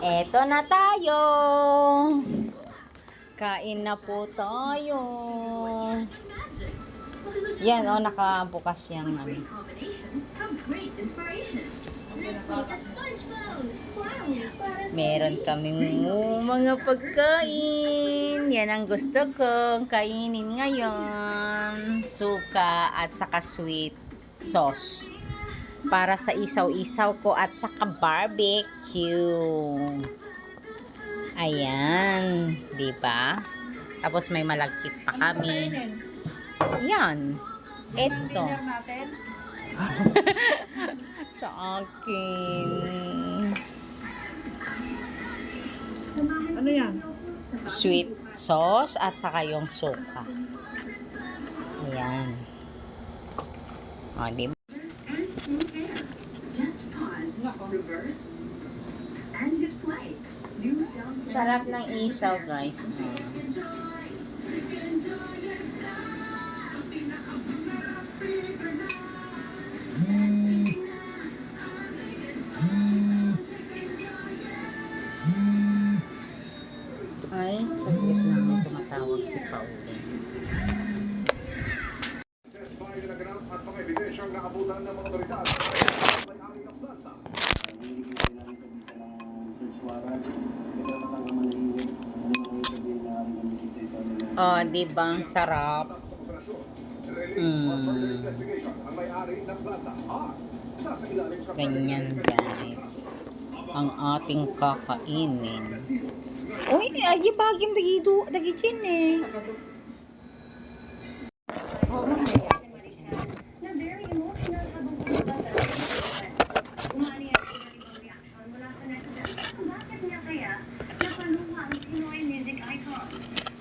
Eto na tayo. Kain na po tayo. Yan, oh, nakabukas yung ano. Meron kaming mga pagkain. Yan ang gusto kong kainin ngayon. Suka at saka sweet sauce. Para sa isaw-isaw ko at saka barbecue. Ayan, 'di ba? Tapos may malagkit pa kami. Yan. Ito. Sa akin. Ano yan? Sweet sauce at saka yung suka. Ayan. O, di ba? Sarap ng isaw, guys. Ay, saglit na tumatawag si Pauline. Oh, di ba ang sarap? Ganyan, guys. Ang ating kakainin. Uy, ay bagim dagi dyan eh.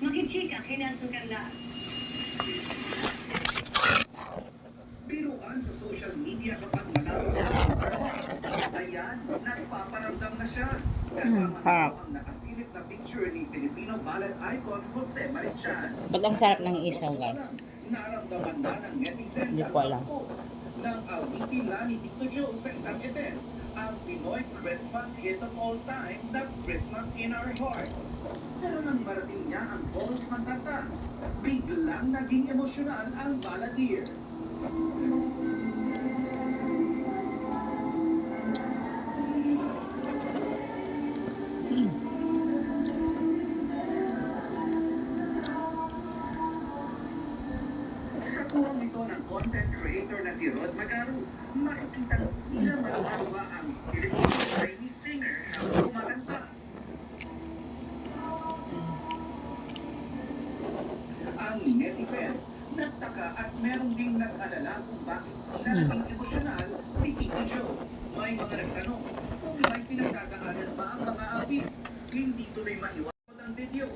Makichika, kinasukan lahat. Biruan sa social media kapag malawak. Ayan, nagpaparamdam na siya. Kasama ang nakasilip na picture ni Filipino ballet icon Jose Marichan. Ba't ang sarap ng isaw, guys? Naramdaman na ng netizens Hindi ko alam. ng awitin na ni Tito Joe sa isang event. Ang Pinoy Christmas hit of all time, The Christmas in Our Hearts. Pero nang marating niya ang balls ng kanta, biglang naging emosyonal ang balladeer. Sa tulong nito ng content creator na si Rod Magaro, makikita nila malalawa ang Filipino Chinese singer habang kumakanta. Ang netizens nagtaka at meron ding nag-alala kung bakit naging emosyonal si Tito Joe. May mga nagtanong kung may pinagdadaanan ba ang mga awit. Hindi tuloy maiwasan ang video.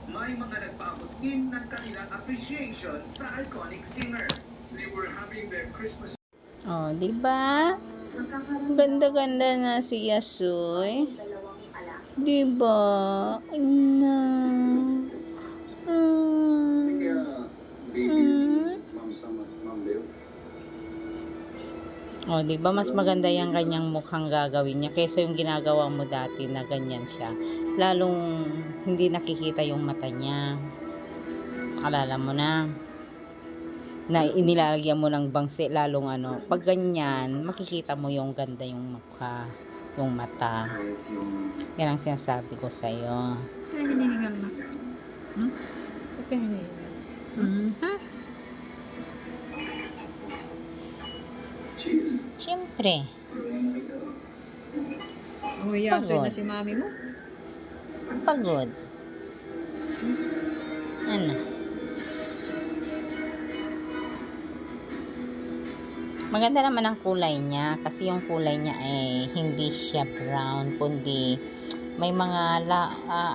May mga nagpaabot din ng kanilang appreciation sa iconic singer. They were having their Christmas. Oh, di ba? Ganda-ganda na si Yasoy. Di ba? Na. Oh, di ba mas maganda yung kanyang mukhang gagawin niya kaysa yung ginagawa mo dati na ganyan siya. Lalong hindi nakikita yung mata niya. Alala mo na inilalagyan mo ng bangsi, lalong ano. Pag ganyan, makikita mo yung ganda yung mukha, yung mata. Yan ang sinasabi ko sa'yo. Kaya hinihingal na. Kaya hinihingal. Siyempre. Yasoy Pagod. na si mami mo. Pagod. Ano? Maganda naman ang kulay niya kasi yung kulay niya ay hindi siya brown kundi may mga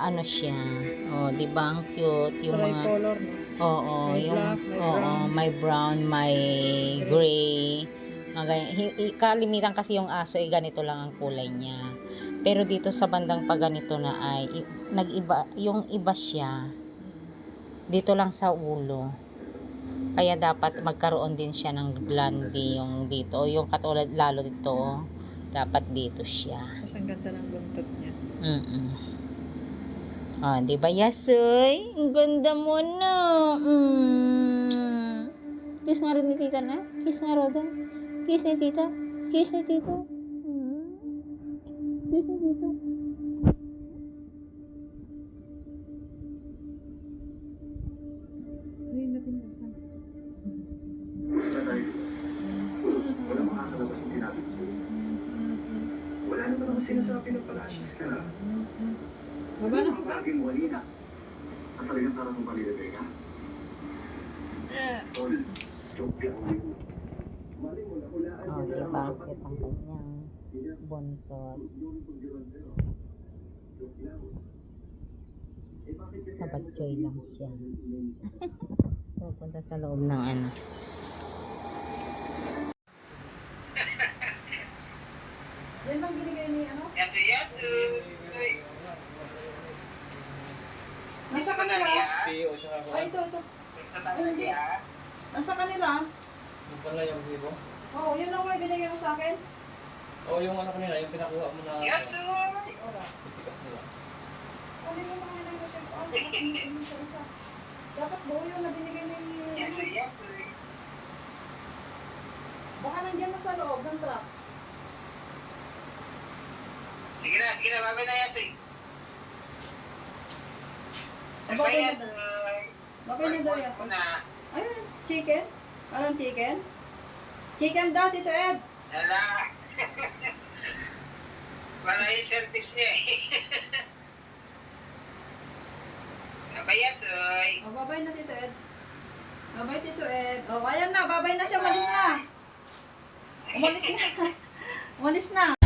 ano siya. Oh, 'di ba ang cute yung mga Color, no? oo, May yung black, may may brown, brown. may gray. Kalimitan kasi yung aso ay ganito lang ang kulay niya. Pero dito sa bandang pag ganito na ay nag-iba, yung iba siya. Dito lang sa ulo. Kaya dapat magkaroon din siya ng blondie yung dito. Yung katulad lalo dito, dapat dito siya. Mas ang ganda ng buntot niya. Oh, di ba, Yasoy? Ang ganda mo na. Kiss nga rin ni tita na. Kiss nga rin. Kiss ni tita. Kiss ni tita. Kiss ni tita. Wala naman ako sinasabi na palashes ka. Baba na. Ang baging wali na. At talagang sarap mong palilagay ka. Tol, joke lang yun. Mali mo na hulaan Oh, niya di na ba? ang Cute ang kanyang bontot. Kabatchoy lang siya. Pupunta sa loob ng ano. Yan lang binigay ni ano? Yasu, yasu. Nasa kanila? PO siya ako. Ay, ito. Hindi. Nasa kanila? Yung pala yung sibo. Oo, yun lang may binigay mo sa akin. O yung ano kanina, yung pinakuha mo na Yasu! titikas nila. Kunin mo sa kanila yung kasi isa-isa. Dapat buo yung na binigay ni... Yasu, yasu. Baka nandiyan na sa loob ng truck. Sige na, babay na yasu. Babay na Babay daw. yasu. Babay na daw yasu. Una. Ayun, chicken. Anong chicken? Chicken daw, Tito Ed. Ala. Wala yung service niya eh. Babay yasu. O, babay na, Tito Ed. Babay, Tito Ed. O, ayan na, babay na siya. Umalis na. Umalis na. Umalis na.